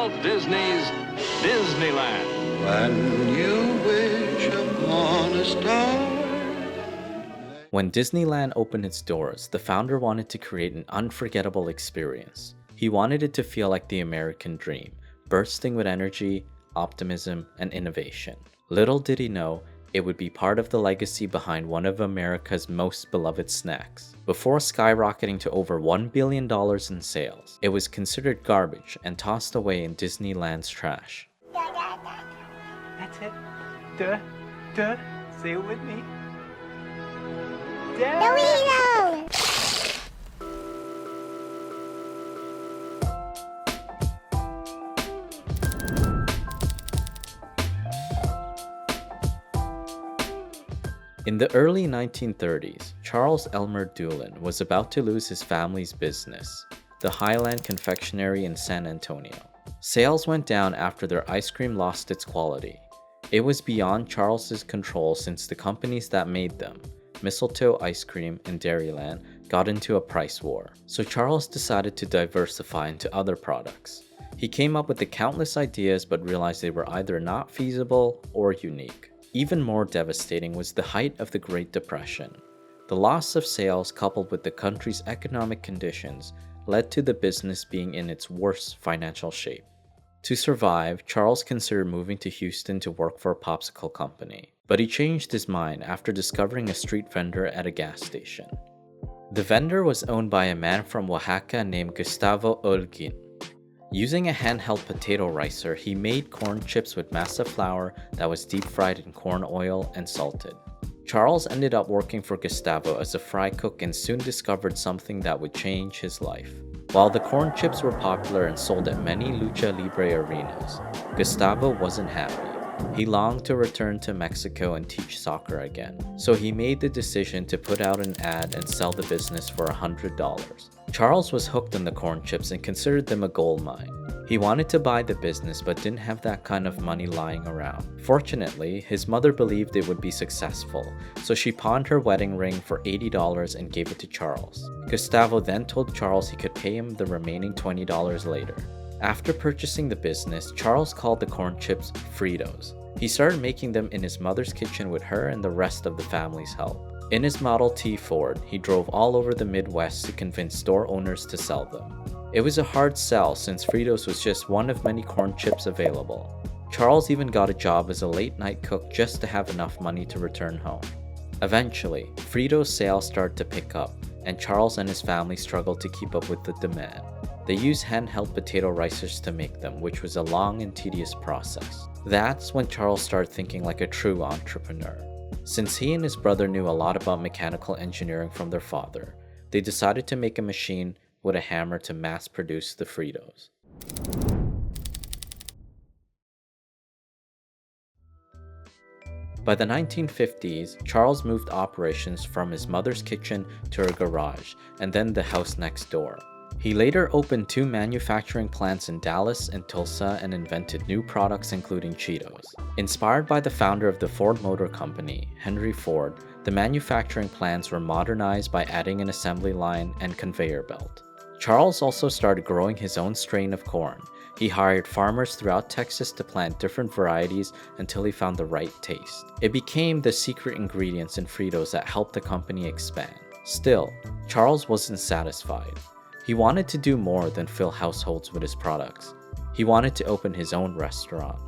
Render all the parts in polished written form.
Walt Disney's Disneyland. When you wish upon a star. When Disneyland opened its doors, the founder wanted to create an unforgettable experience. He wanted it to feel like the American dream, bursting with energy, optimism, and innovation. Little did he know, it would be part of the legacy behind one of America's most beloved snacks. Before skyrocketing to over $1 billion in sales, it was considered garbage and tossed away in Disneyland's trash. That's it. Duh. Say it with me. Doritos! In the early 1930s, Charles Elmer Doolin was about to lose his family's business, the Highland Confectionery in San Antonio. Sales went down after their ice cream lost its quality. It was beyond Charles's control since the companies that made them, Mistletoe Ice Cream and Dairyland, got into a price war. So Charles decided to diversify into other products. He came up with the countless ideas but realized they were either not feasible or unique. Even more devastating was the height of the Great Depression. The loss of sales coupled with the country's economic conditions led to the business being in its worst financial shape. To survive, Charles considered moving to Houston to work for a popsicle company, but he changed his mind after discovering a street vendor at a gas station. The vendor was owned by a man from Oaxaca named Gustavo Olguin. Using a handheld potato ricer, he made corn chips with masa flour that was deep fried in corn oil and salted. Charles ended up working for Gustavo as a fry cook and soon discovered something that would change his life. While the corn chips were popular and sold at many lucha libre arenas, Gustavo wasn't happy. He longed to return to Mexico and teach soccer again, so he made the decision to put out an ad and sell the business for $100. Charles was hooked on the corn chips and considered them a gold mine. He wanted to buy the business but didn't have that kind of money lying around. Fortunately, his mother believed it would be successful, so she pawned her wedding ring for $80 and gave it to Charles. Gustavo then told Charles he could pay him the remaining $20 later. After purchasing the business, Charles called the corn chips Fritos. He started making them in his mother's kitchen with her and the rest of the family's help. In his Model T Ford, he drove all over the Midwest to convince store owners to sell them. It was a hard sell since Fritos was just one of many corn chips available. Charles even got a job as a late-night cook just to have enough money to return home. Eventually, Fritos' sales started to pick up, and Charles and his family struggled to keep up with the demand. They used handheld potato ricers to make them, which was a long and tedious process. That's when Charles started thinking like a true entrepreneur. Since he and his brother knew a lot about mechanical engineering from their father, they decided to make a machine with a hammer to mass produce the Fritos. By the 1950s, Charles moved operations from his mother's kitchen to her garage, and then the house next door. He later opened 2 manufacturing plants in Dallas and Tulsa and invented new products including Cheetos. Inspired by the founder of the Ford Motor Company, Henry Ford, the manufacturing plants were modernized by adding an assembly line and conveyor belt. Charles also started growing his own strain of corn. He hired farmers throughout Texas to plant different varieties until he found the right taste. It became the secret ingredients in Fritos that helped the company expand. Still, Charles wasn't satisfied. He wanted to do more than fill households with his products. He wanted to open his own restaurant.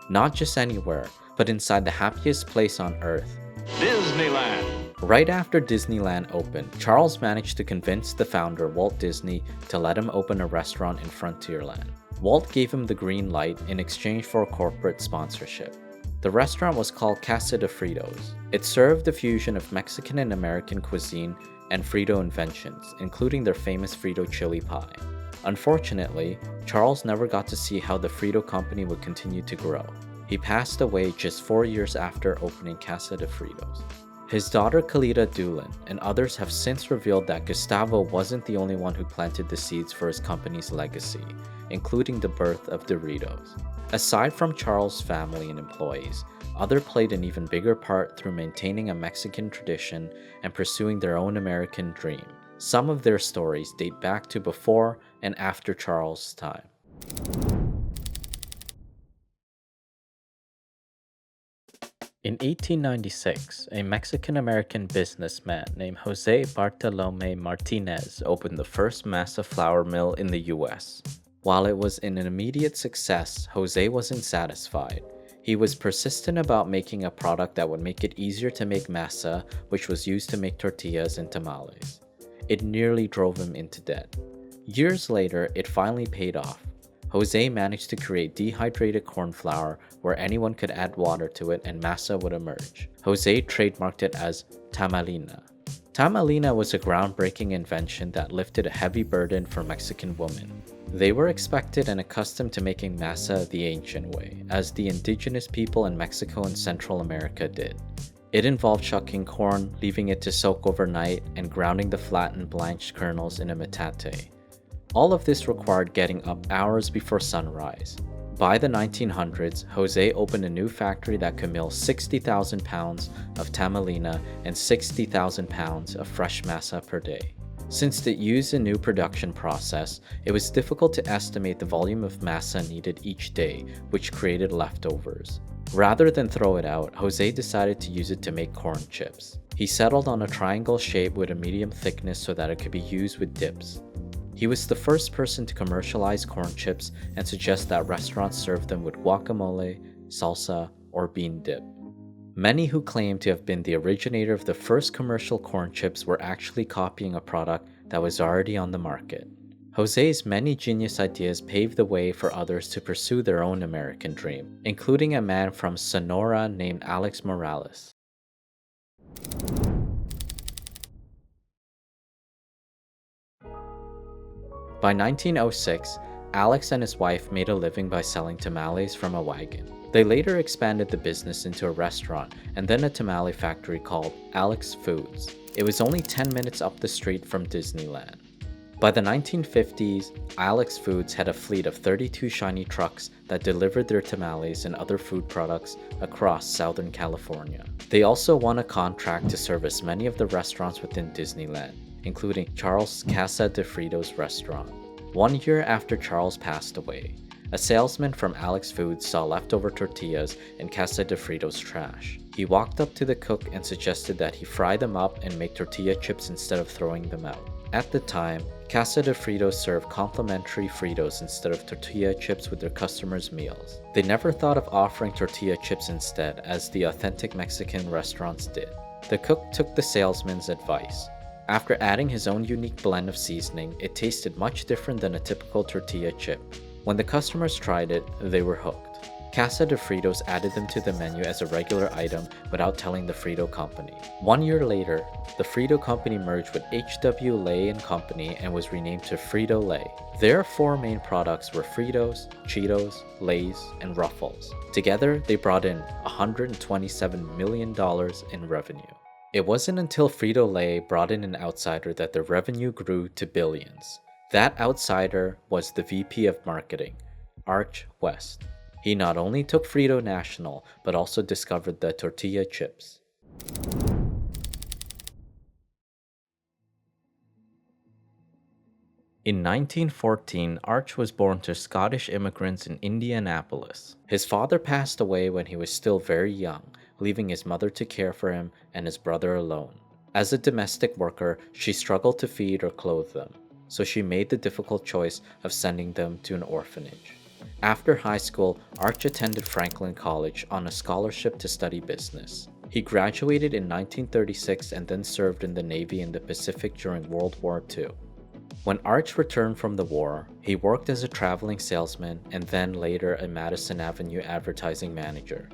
Not just anywhere, but inside the happiest place on earth, Disneyland. Right after Disneyland opened, Charles managed to convince the founder, Walt Disney, to let him open a restaurant in Frontierland. Walt gave him the green light in exchange for a corporate sponsorship. The restaurant was called Casa de Fritos. It served a fusion of Mexican and American cuisine and Frito inventions, including their famous Frito chili pie. Unfortunately, Charles never got to see how the Frito company would continue to grow. He passed away just 4 years after opening Casa de Fritos. His daughter Kalita Doolin and others have since revealed that Gustavo wasn't the only one who planted the seeds for his company's legacy, including the birth of Doritos. Aside from Charles' family and employees, others played an even bigger part through maintaining a Mexican tradition and pursuing their own American dream. Some of their stories date back to before and after Charles' time. In 1896, a Mexican-American businessman named José Bartolome Martinez opened the first masa flour mill in the US. While it was an immediate success, José wasn't satisfied. He was persistent about making a product that would make it easier to make masa, which was used to make tortillas and tamales. It nearly drove him into debt. Years later, it finally paid off. José managed to create dehydrated corn flour where anyone could add water to it and masa would emerge. José trademarked it as tamalina. Tamalina was a groundbreaking invention that lifted a heavy burden for Mexican women. They were expected and accustomed to making masa the ancient way, as the indigenous people in Mexico and Central America did. It involved shucking corn, leaving it to soak overnight, and grounding the flattened blanched kernels in a metate. All of this required getting up hours before sunrise. By the 1900s, José opened a new factory that could mill 60,000 pounds of tamalina and 60,000 pounds of fresh masa per day. Since it used a new production process, it was difficult to estimate the volume of masa needed each day, which created leftovers. Rather than throw it out, José decided to use it to make corn chips. He settled on a triangle shape with a medium thickness so that it could be used with dips. He was the first person to commercialize corn chips and suggest that restaurants serve them with guacamole, salsa, or bean dip. Many who claim to have been the originator of the first commercial corn chips were actually copying a product that was already on the market. José's many genius ideas paved the way for others to pursue their own American dream, including a man from Sonora named Alex Morales. By 1906, Alex and his wife made a living by selling tamales from a wagon. They later expanded the business into a restaurant and then a tamale factory called Alex Foods. It was only 10 minutes up the street from Disneyland. By the 1950s, Alex Foods had a fleet of 32 shiny trucks that delivered their tamales and other food products across Southern California. They also won a contract to service many of the restaurants within Disneyland, including Charles' Casa de Fritos restaurant. 1 year after Charles passed away, a salesman from Alex Foods saw leftover tortillas in Casa de Fritos' trash. He walked up to the cook and suggested that he fry them up and make tortilla chips instead of throwing them out. At the time, Casa de Fritos served complimentary Fritos instead of tortilla chips with their customers' meals. They never thought of offering tortilla chips instead, as the authentic Mexican restaurants did. The cook took the salesman's advice. After adding his own unique blend of seasoning, it tasted much different than a typical tortilla chip. When the customers tried it, they were hooked. Casa de Fritos added them to the menu as a regular item without telling the Frito company. 1 year later, the Frito company merged with H.W. Lay & Company and was renamed to Frito-Lay. Their four main products were Fritos, Cheetos, Lays, and Ruffles. Together, they brought in $127 million in revenue. It wasn't until Frito-Lay brought in an outsider that their revenue grew to billions. That outsider was the VP of Marketing, Arch West. He not only took Frito national, but also discovered the tortilla chips. In 1914, Arch was born to Scottish immigrants in Indianapolis. His father passed away when he was still very young, leaving his mother to care for him and his brother alone. As a domestic worker, she struggled to feed or clothe them, so she made the difficult choice of sending them to an orphanage. After high school, Arch attended Franklin College on a scholarship to study business. He graduated in 1936 and then served in the Navy in the Pacific during World War II. When Arch returned from the war, he worked as a traveling salesman and then later a Madison Avenue advertising manager.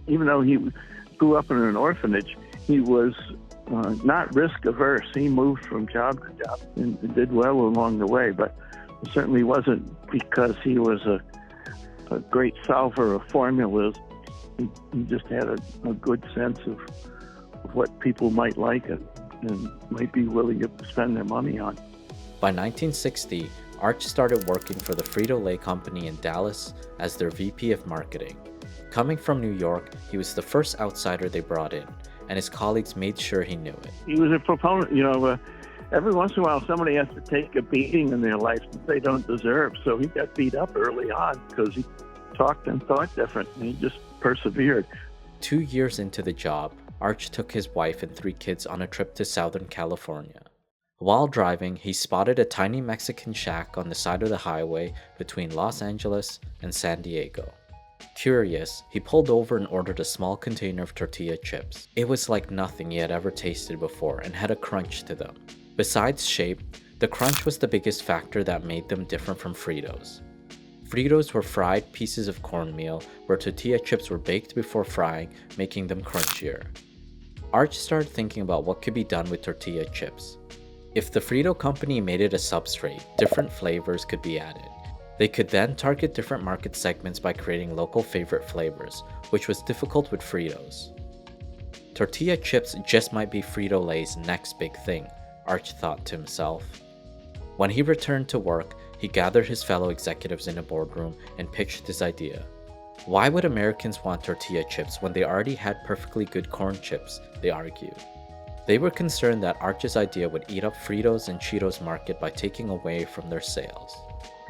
Even though he grew up in an orphanage, he was not risk averse. He moved from job to job and did well along the way, but it certainly wasn't because he was a great solver of formulas. He just had a good sense of what people might like and might be willing to spend their money on. By 1960, Arch started working for the Frito-Lay company in Dallas as their VP of marketing. Coming from New York, he was the first outsider they brought in, and his colleagues made sure he knew it. He was a proponent, every once in a while somebody has to take a beating in their life that they don't deserve. So he got beat up early on because he talked and thought different, and he just persevered. 2 years into the job, Arch took his wife and 3 kids on a trip to Southern California. While driving, he spotted a tiny Mexican shack on the side of the highway between Los Angeles and San Diego. Curious, he pulled over and ordered a small container of tortilla chips. It was like nothing he had ever tasted before and had a crunch to them. Besides shape, the crunch was the biggest factor that made them different from Fritos. Fritos were fried pieces of cornmeal, where tortilla chips were baked before frying, making them crunchier. Arch started thinking about what could be done with tortilla chips. If the Frito company made it a substrate, different flavors could be added. They could then target different market segments by creating local favorite flavors, which was difficult with Fritos. Tortilla chips just might be Frito-Lay's next big thing, Arch thought to himself. When he returned to work, he gathered his fellow executives in a boardroom and pitched his idea. Why would Americans want tortilla chips when they already had perfectly good corn chips, they argued. They were concerned that Arch's idea would eat up Fritos and Cheetos market by taking away from their sales.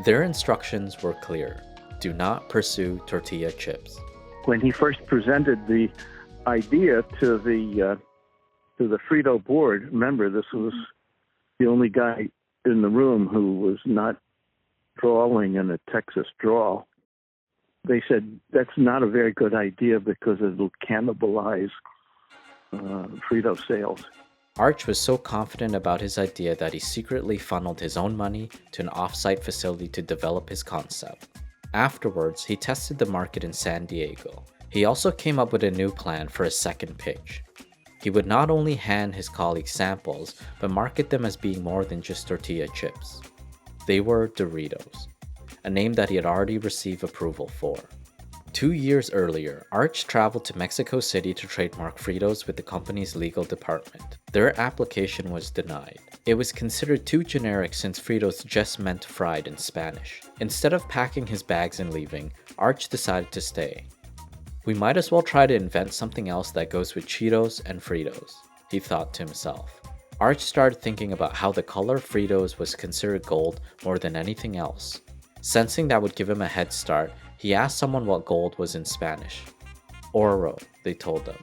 Their instructions were clear. Do not pursue tortilla chips. When he first presented the idea to the Frito board, remember this was the only guy in the room who was not drawling in a Texas drawl. They said that's not a very good idea because it'll cannibalize Frito sales. Arch was so confident about his idea that he secretly funneled his own money to an off-site facility to develop his concept. Afterwards, he tested the market in San Diego. He also came up with a new plan for a second pitch. He would not only hand his colleagues samples, but market them as being more than just tortilla chips. They were Doritos, a name that he had already received approval for. 2 years earlier, Arch traveled to Mexico City to trademark Fritos with the company's legal department. Their application was denied. It was considered too generic since Fritos just meant fried in Spanish. Instead of packing his bags and leaving, Arch decided to stay. We might as well try to invent something else that goes with Cheetos and Fritos, he thought to himself. Arch started thinking about how the color of Fritos was considered gold more than anything else. Sensing that would give him a head start, he asked someone what gold was in Spanish. Oro, they told him.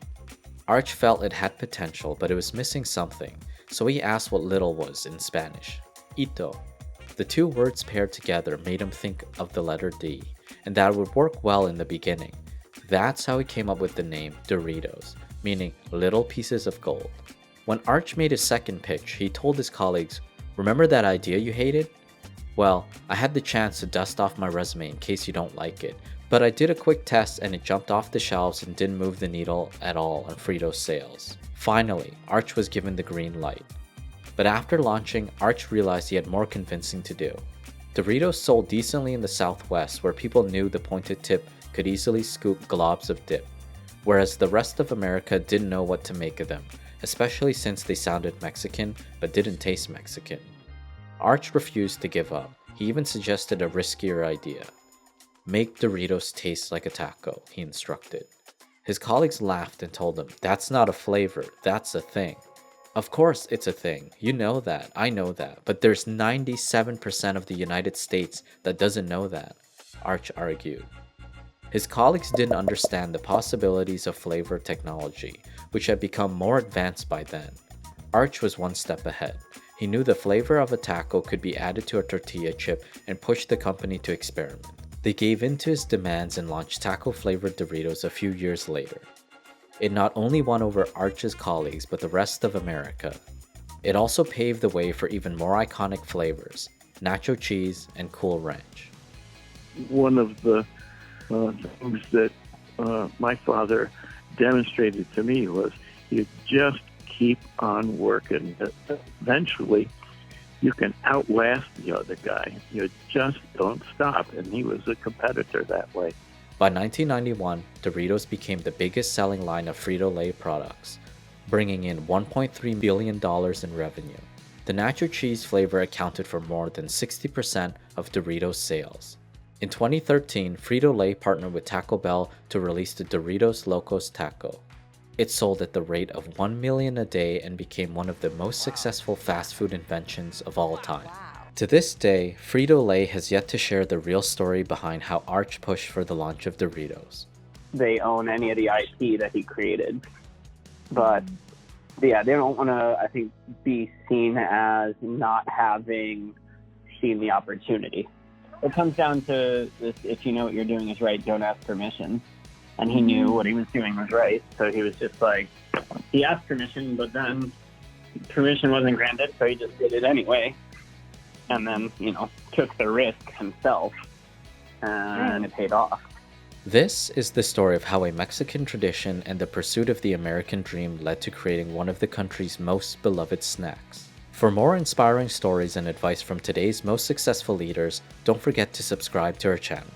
Arch felt it had potential, but it was missing something, so he asked what little was in Spanish. Ito. The two words paired together made him think of the letter D, and that it would work well in the beginning. That's how he came up with the name Doritos, meaning little pieces of gold. When Arch made his second pitch, he told his colleagues, "Remember that idea you hated? Well, I had the chance to dust off my resume in case you don't like it, but I did a quick test and it jumped off the shelves and didn't move the needle at all on Fritos sales." Finally, Arch was given the green light. But after launching, Arch realized he had more convincing to do. Doritos sold decently in the Southwest, where people knew the pointed tip could easily scoop globs of dip, whereas the rest of America didn't know what to make of them, especially since they sounded Mexican but didn't taste Mexican. Arch refused to give up. He even suggested a riskier idea. Make Doritos taste like a taco, he instructed. His colleagues laughed and told him, "That's not a flavor, that's a thing." Of course it's a thing, you know that, I know that, but there's 97% of the United States that doesn't know that, Arch argued. His colleagues didn't understand the possibilities of flavor technology, which had become more advanced by then. Arch was one step ahead. He knew the flavor of a taco could be added to a tortilla chip and pushed the company to experiment. They gave in to his demands and launched taco-flavored Doritos a few years later. It not only won over Arch's colleagues but the rest of America. It also paved the way for even more iconic flavors, nacho cheese and Cool Ranch. One of the things that my father demonstrated to me was you just keep on working. Eventually, you can outlast the other guy. You just don't stop. And he was a competitor that way. By 1991, Doritos became the biggest selling line of Frito-Lay products, bringing in $1.3 billion in revenue. The nacho cheese flavor accounted for more than 60% of Doritos sales. In 2013, Frito-Lay partnered with Taco Bell to release the Doritos Locos Taco. It sold at the rate of 1 million a day and became one of the most successful fast food inventions of all time. To this day, Frito-Lay has yet to share the real story behind how Arch pushed for the launch of Doritos. they own any of the IP that he created. But yeah, they don't want to, I think, be seen as not having seen the opportunity. It comes down to this: if you know what you're doing is right, don't ask permission. And he knew what he was doing was right, so he was just like, he asked permission, but then permission wasn't granted, so he just did it anyway. And then, took the risk himself, and it paid off. This is the story of how a Mexican tradition and the pursuit of the American dream led to creating one of the country's most beloved snacks. For more inspiring stories and advice from today's most successful leaders, don't forget to subscribe to our channel.